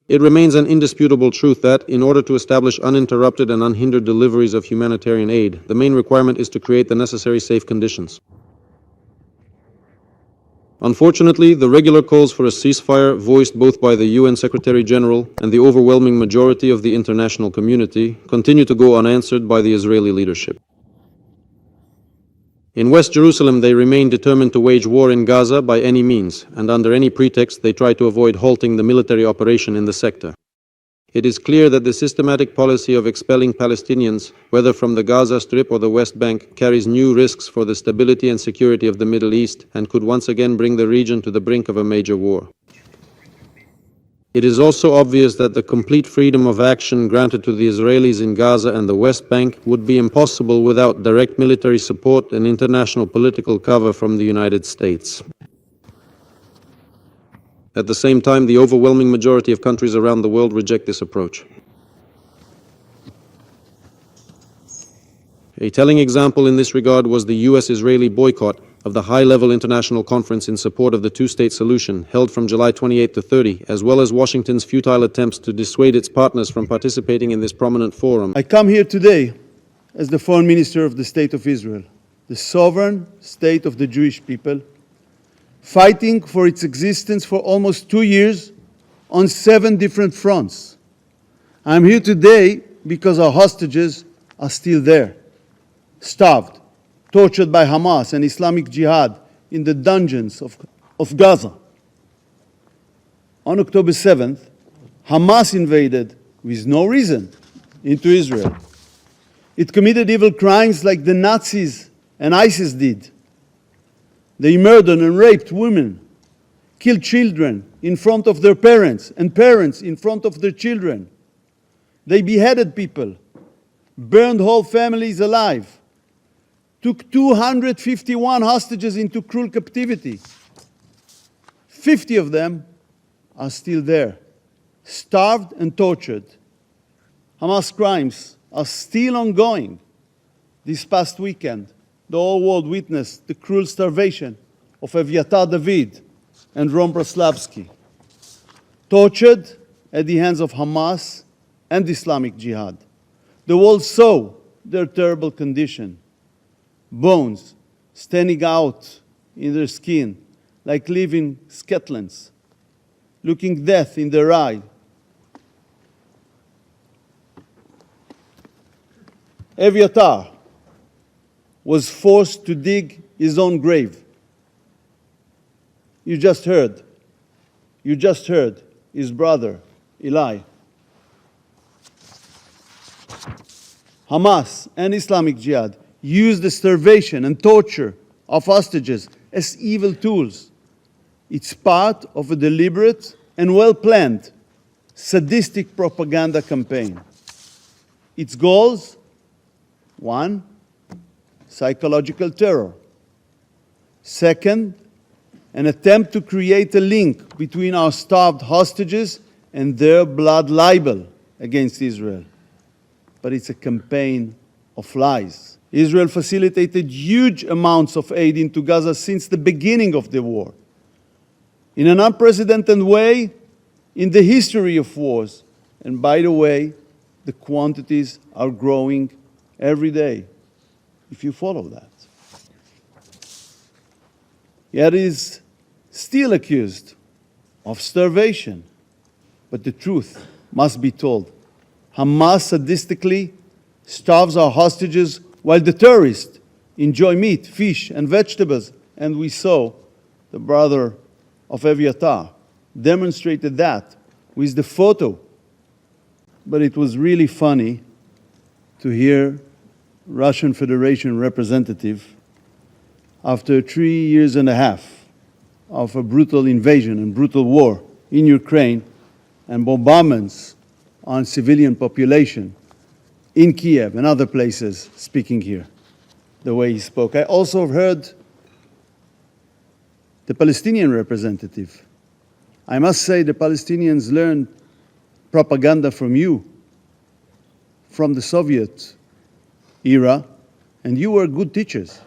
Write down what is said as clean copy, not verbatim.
It remains an indisputable truth that, in order to establish uninterrupted and unhindered deliveries of humanitarian aid, the main requirement is to create the necessary safe conditions. Unfortunately, the regular calls for a ceasefire, voiced both by the UN Secretary General and the overwhelming majority of the international community, continue to go unanswered by the Israeli leadership. In West Jerusalem, they remain determined to wage war in Gaza by any means, and under any pretext they try to avoid halting the military operation in the sector. It is clear that the systematic policy of expelling Palestinians, whether from the Gaza Strip or the West Bank, carries new risks for the stability and security of the Middle East and could once again bring the region to the brink of a major war. It is also obvious that the complete freedom of action granted to the Israelis in Gaza and the West Bank would be impossible without direct military support and international political cover from the United States. At the same time, the overwhelming majority of countries around the world reject this approach. A telling example in this regard was the US-Israeli boycott of the high-level international conference in support of the two-state solution held from July 28 to 30, as well as Washington's futile attempts to dissuade its partners from participating in this prominent forum. I come here today as the Foreign Minister of the State of Israel, the sovereign state of the Jewish people, fighting for its existence for almost 2 years on 7 different fronts. I'm here today because our hostages are still there, starved, tortured by Hamas and Islamic Jihad in the dungeons of Gaza. On October 7th, Hamas invaded, with no reason, into Israel. It committed evil crimes like the Nazis and ISIS did. They murdered and raped women, killed children in front of their parents, and parents in front of their children. They beheaded people, burned whole families alive, took 251 hostages into cruel captivity. 50 of them are still there, starved and tortured. Hamas crimes are still ongoing. This past weekend, the whole world witnessed the cruel starvation of Evyatar David and Ron Braslavsky, tortured at the hands of Hamas and Islamic Jihad. The world saw their terrible condition. Bones standing out in their skin like living skeletons, looking death in their eye. Evyatar was forced to dig his own grave. You just heard his brother, Eli. Hamas and Islamic Jihad used the starvation and torture of hostages as evil tools. It's part of a deliberate and well-planned sadistic propaganda campaign. Its goals: 1, psychological terror. 2nd, an attempt to create a link between our starved hostages and their blood libel against Israel. But it's a campaign of lies. Israel facilitated huge amounts of aid into Gaza since the beginning of the war, in an unprecedented way in the history of wars. And by the way, the quantities are growing every day, if you follow that. Yet it is still accused of starvation. But the truth must be told. Hamas sadistically starves our hostages while the terrorists enjoy meat, fish, and vegetables. And we saw the brother of Evyatar demonstrated that with the photo. But it was really funny to hear Russian Federation representative, after 3.5 years of a brutal invasion and brutal war in Ukraine and bombardments on civilian population in Kiev and other places, speaking here, the way he spoke. I also heard the Palestinian representative. I must say the Palestinians learned propaganda from you, from the Soviet era, and you were good teachers.